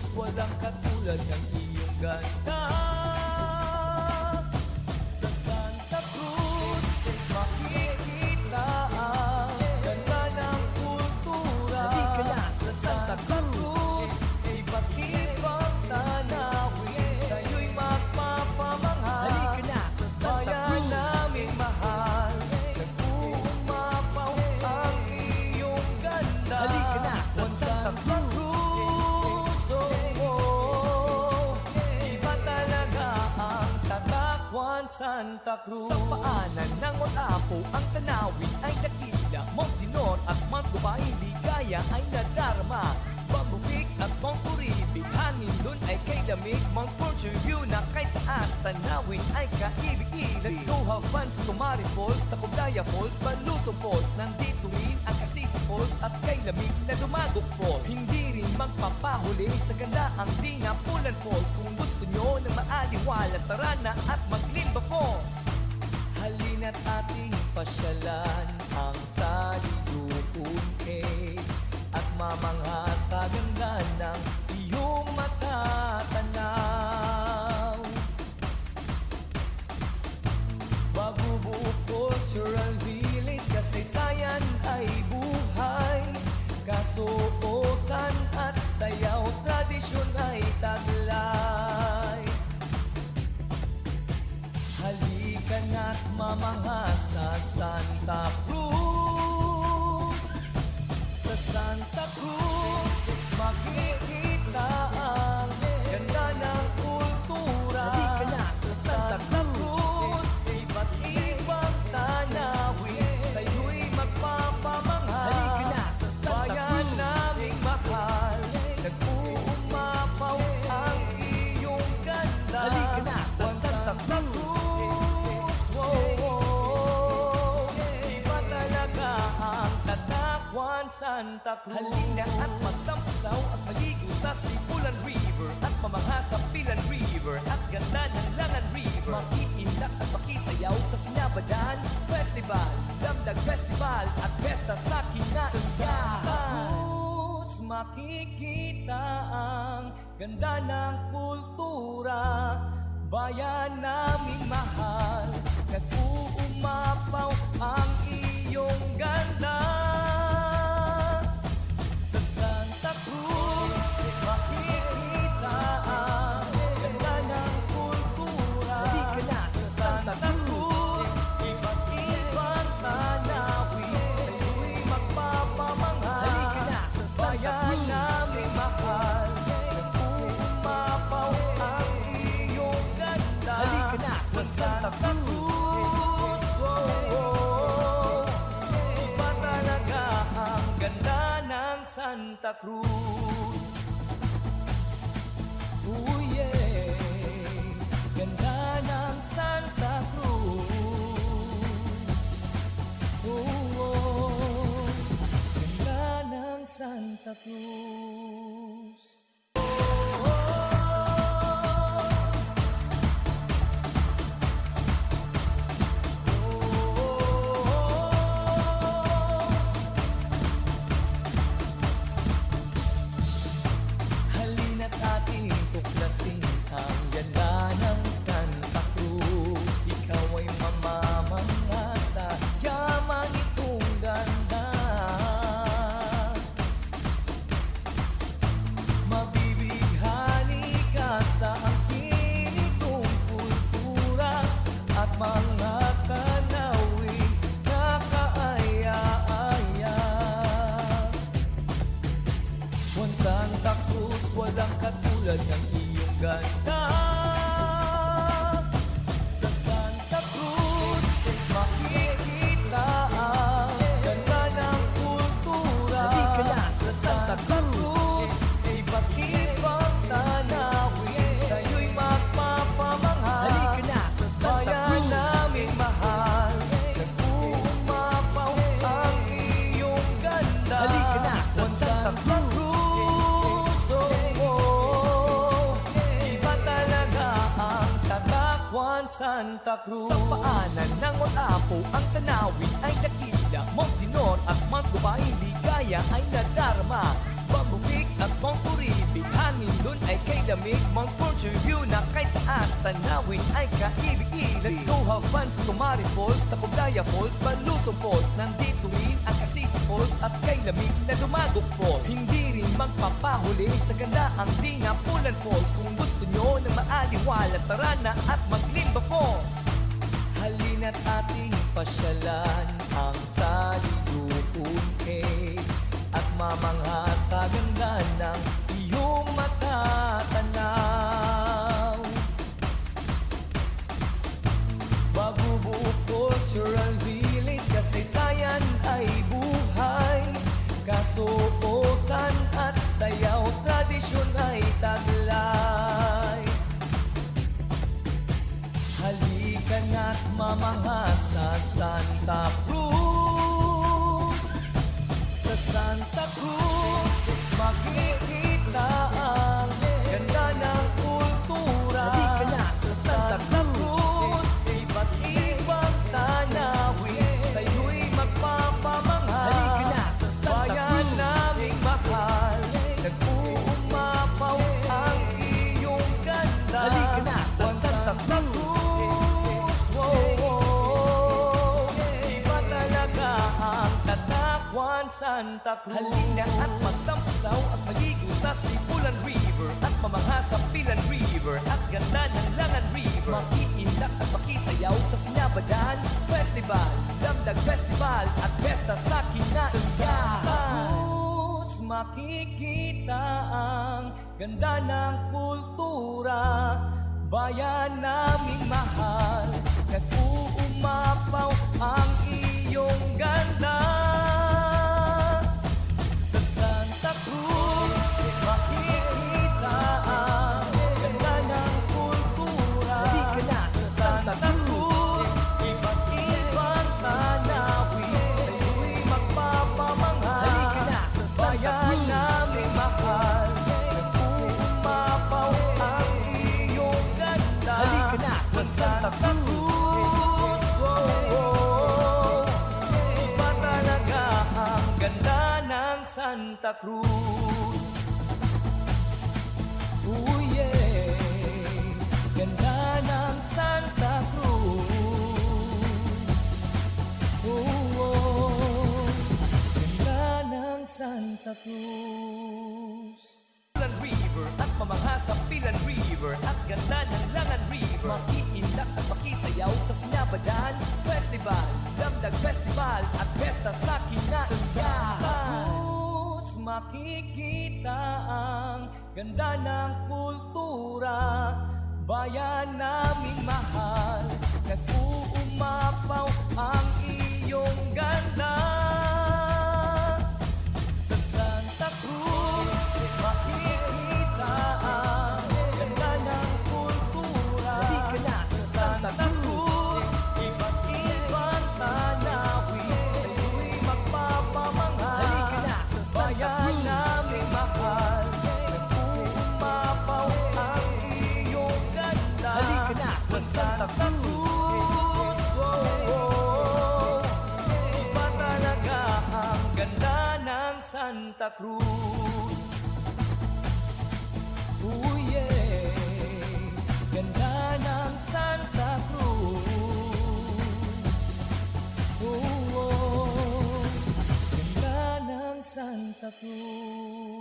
Cruz, walang katulad ng iyong ganda. Sa Santa Cruz, makikita ang ganda ng kultura. Halika na sa Santa Cruz, iba't ibang tanawin, sa'yo'y magpapamanghal. Halika na sa Santa Bayan Cruz. naming mahal, nag-uumapaw ang iyong ganda. Halika na sa Santa Cruz. Iba talaga ang tatakwan Santa Cruz. Sa paanan ng Otapo, ang tanawin ay dakila. Montinor at Montubay, ligaya ay nadarama. Bambubig at Monturibi, hangin dun ay kay lamig. Mount Fortune view na kay taas, tanawin ay kaibig-ibig. Let's go have fun sa Tumari Falls, Tacubaya Falls, Balusong Falls. Nandito rin ang Casisi Falls at kay lamig na Dumagok Falls. Hindi rin magpapahuli sa ganda ang Dinapulan Falls. Kung gusto nyo ng maaliwalas, tara na at Maglimba Falls. Halina't ating pasyalan ang Saluyukon Cave at mamangha sa ganda ng iyong matatanaw. Bagubuo Cultural Village, kasaysayan ay buhay, kasuotan at sayaw, tradisyon ay taglay. Halika na't mamangha sa Santa Cruz. Sa Santa Cruz, makikita ang ganda ng kultura. Halika na sa Santa Cruz, iba't ibang tanawin, sa'yo'y magpapamanghal. Halika na sa Santa Bayan Cruz. naming mahal, nag-uumapaw ang iyong ganda. Halika na sa Santa Cruz. Iba talaga ang tatakwan Santa Cruz. Halina at magsampasaw at maligo sa Sibulan River at mamangha sa Pilan River at ganda ng Langan River. Makiindak at makisayaw sa Sinabadan Festival, Damdag Festival at Festa sa Kinasiyahan. Cruz, makikita ang ganda ng kultura. Bayan naming mahal, nag-uumapaw ang iyong ganda. Sa Santa Cruz, makikita ang ganda ng kultura. Halika na sa Santa Cruz, iba't ibang tanawin, sa'yo'y magpapamanghal. Halika na sa Santa Bayan Cruz. naming mahal, nag-uumapaw ang iyong ganda. Halika na sa Santa Cruz. Iba talaga ang ganda ng Santa Cruz. Oh yeah, ganda ng Santa Cruz. Oh, ganda ng Santa Cruz. Halina't ating tuklasin ang ganda ng Santa Cruz. Ikaw ay mamamangha sa yaman itong ganda. Mabibighani ka sa angkin itong kultura at mga tanawin na kaaya-aya. Juan Santa Cruz, walang katulad ng iyong ganda. Sa Santa Cruz, makikita ang ganda ng kultura. Halika na sa Santa Cruz, iba't ibang tanawin, sa'yo'y magpapamanghal. Halika na sa Santa Bayan Cruz. naming mahal, nag-uumapaw ang iyong ganda. Halika na sa Juan Santa Cruz. Iba talaga ang tatakwan Santa Cruz. Sa paanan ng Otapo, ang tanawin ay dakila. Montinor at Montubay, ligaya ay nadarama. Bambubig at Monturibi, hangin dun Picture view na kay taas, tanawin ay kaibig-ibig. Let's go have fun sa Tumari Falls, Tacubaya Falls, Balusong Falls. Nandito rin ang Kasisi Falls at kay lamig na Dumagok Falls. Hindi rin magpapahuli sa ganda ang Dinapulan Falls. Kung gusto nyo ng maaliwalas, tara na at maglimba Falls. Halina't ating pasyalan ang Salidukong Cave at mamangha sa ganda ng iyong matatanaw. Bagubuo Cultural Village, kasaysayan ay buhay, kasuotan at sayaw, tradisyon ay taglay. Halika na't mamangha sa Santa Cruz. Sa Santa Cruz, makikita ang ganda ng kultura. Halika na sa Santa Cruz, iba't ibang tanawin, sa'yo'y magpapamangha. Halika na sa Santa Bayan Cruz. naming mahal, nag-uumapaw ang iyong ganda. Halika na sa Santa Cruz. Iba talaga ang Tatakwan Santa Cruz. Halina at magsampasaw at maligo sa Sibulan River at mamangha sa Pilan River at ganda ng Langan River. Makiindak at makisayaw sa Sinabadan Festival, Damdag Festival at Festa sa Kinasiyahan. Cruz, makikita ang ganda ng kultura. Bayan naming mahal, nag-uumapaw ang iyong ganda. Sa Santa Cruz, makikita ang ganda ng kultura. Halika na sa Santa Cruz, iba't ibang tanawin, sa'yo'y magpapamangha. Halika na sa Santa Bayan Cruz. naming mahal, nag-uumapaw ang iyong ganda. Halika na sa Santa Cruz. Iba talaga ang ganda ng Santa Cruz. Oh yeah, ganda ng Santa Cruz. Oh, ganda ng Santa Cruz. Pilan River at mamangha sa Pilan River at ganda ng Langan River. Makiindak at makisayaw sa Sinabadan Festival, Damdag Festival at Festa sa Kinasiyahan. Cruz, makikita ang ganda ng kultura. Bayan naming mahal, nag-uumapaw ang iyong ganda. Sa Santa Cruz, makikita ang ganda ng kultura. Halika na sa Santa Cruz, iba't ibang tanawin, sa'yo'y magpapamangha. Halika na sa Santa Bayan Cruz. naming mahal, nag-uumapaw ang iyong ganda. Halika na sa Santa Cruz. Iba talaga ang ganda ng Santa Cruz. Oh yeah, ganda ng Santa Cruz. Oh, ganda ng Santa Cruz.